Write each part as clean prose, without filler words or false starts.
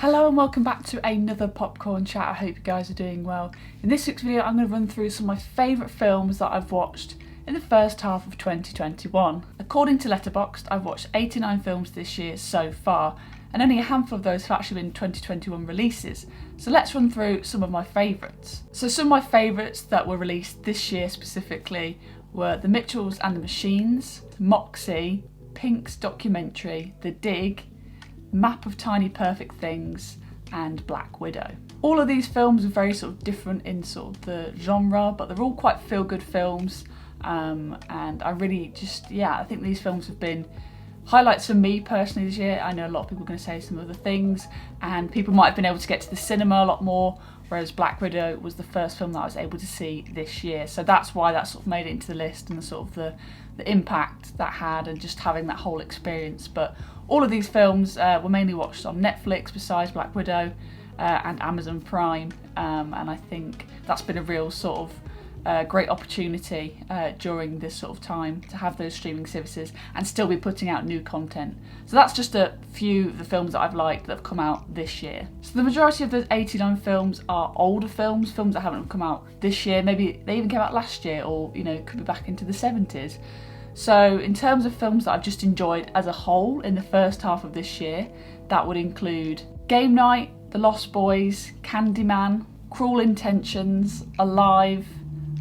Hello and welcome back to another popcorn chat. I hope you guys are doing well. In this week's video I'm going to run through some of my favourite films that I've watched in the first half of 2021. According to Letterboxd, I've watched 89 films this year so far, and only a handful of those have actually been 2021 releases. So let's run through some of my favourites. So some of my favourites that were released this year specifically were The Mitchells and the Machines, Moxie, Pink's documentary, The Dig, Map of Tiny Perfect Things, and Black Widow. All of these films are very sort of different in sort of the genre, but they're all quite feel-good films, and I really I think these films have been highlights for me personally this year. I know a lot of people are going to say some other things, and people might have been able to get to the cinema a lot more, whereas Black Widow was the first film that I was able to see this year. So that's why that sort of made it into the list, and the sort of the impact that had, and just having that whole experience. But all of these films were mainly watched on Netflix besides Black Widow, and Amazon Prime, and I think that's been a real sort of great opportunity during this sort of time to have those streaming services and still be putting out new content. So that's just a few of the films that I've liked that have come out this year. So the majority of the 89 films are older films that haven't come out this year. Maybe they even came out last year, or could be back into the 70s. So in terms of films that I've just enjoyed as a whole in the first half of this year, that would include Game Night, The Lost Boys, Candyman, Cruel Intentions, Alive,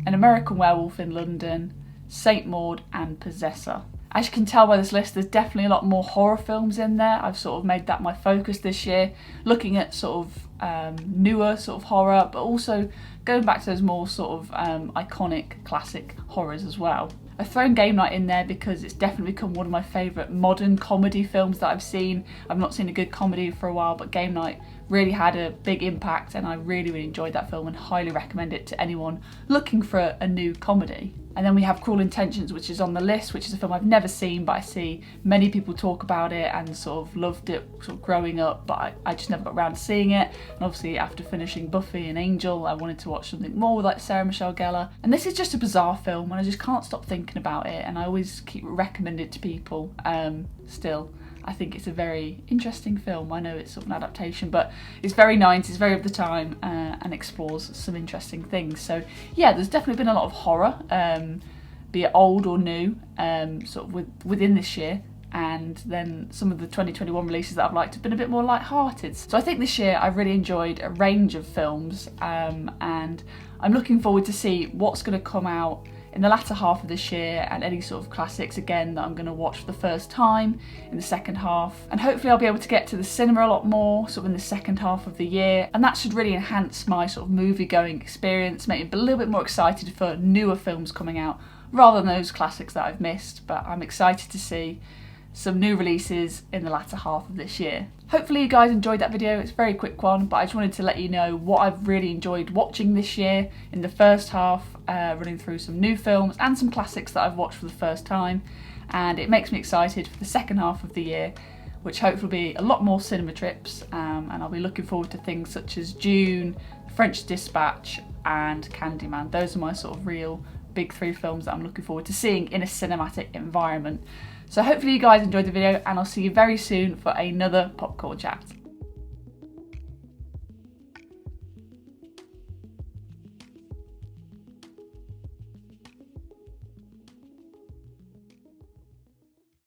An American Werewolf in London, Saint Maud, and Possessor. As you can tell by this list, there's definitely a lot more horror films in there. I've sort of made that my focus this year, looking at sort of newer sort of horror, but also going back to those more sort of iconic classic horrors as well. I've thrown Game Night in there because it's definitely become one of my favourite modern comedy films that I've seen. I've not seen a good comedy for a while, but Game Night really had a big impact, and I really enjoyed that film and highly recommend it to anyone looking for a new comedy. And then we have Cruel Intentions, which is on the list, which is a film I've never seen, but I see many people talk about it and sort of loved it sort of growing up, but I just never got around to seeing it. And obviously after finishing Buffy and Angel, I wanted to watch something more with like Sarah Michelle Gellar. And this is just a bizarre film, and I just can't stop thinking about it, and I always keep recommending it to people still. I think it's a very interesting film. I know it's sort of an adaptation, but it's very 90s, very of the time, and explores some interesting things. So yeah, there's definitely been a lot of horror, be it old or new, sort of within this year. And then some of the 2021 releases that I've liked have been a bit more light-hearted. So I think this year I've really enjoyed a range of films, and I'm looking forward to see what's going to come out in the latter half of this year, and any sort of classics again that I'm going to watch for the first time in the second half. And hopefully I'll be able to get to the cinema a lot more sort of in the second half of the year, and that should really enhance my sort of movie going experience, make me a little bit more excited for newer films coming out rather than those classics that I've missed. But I'm excited to see some new releases in the latter half of this year. Hopefully you guys enjoyed that video. It's a very quick one, but I just wanted to let you know what I've really enjoyed watching this year in the first half, running through some new films and some classics that I've watched for the first time. And it makes me excited for the second half of the year, which hopefully will be a lot more cinema trips, and I'll be looking forward to things such as Dune, French Dispatch, and Candyman. Those are my sort of real big three films that I'm looking forward to seeing in a cinematic environment. So hopefully you guys enjoyed the video, and I'll see you very soon for another popcorn chat.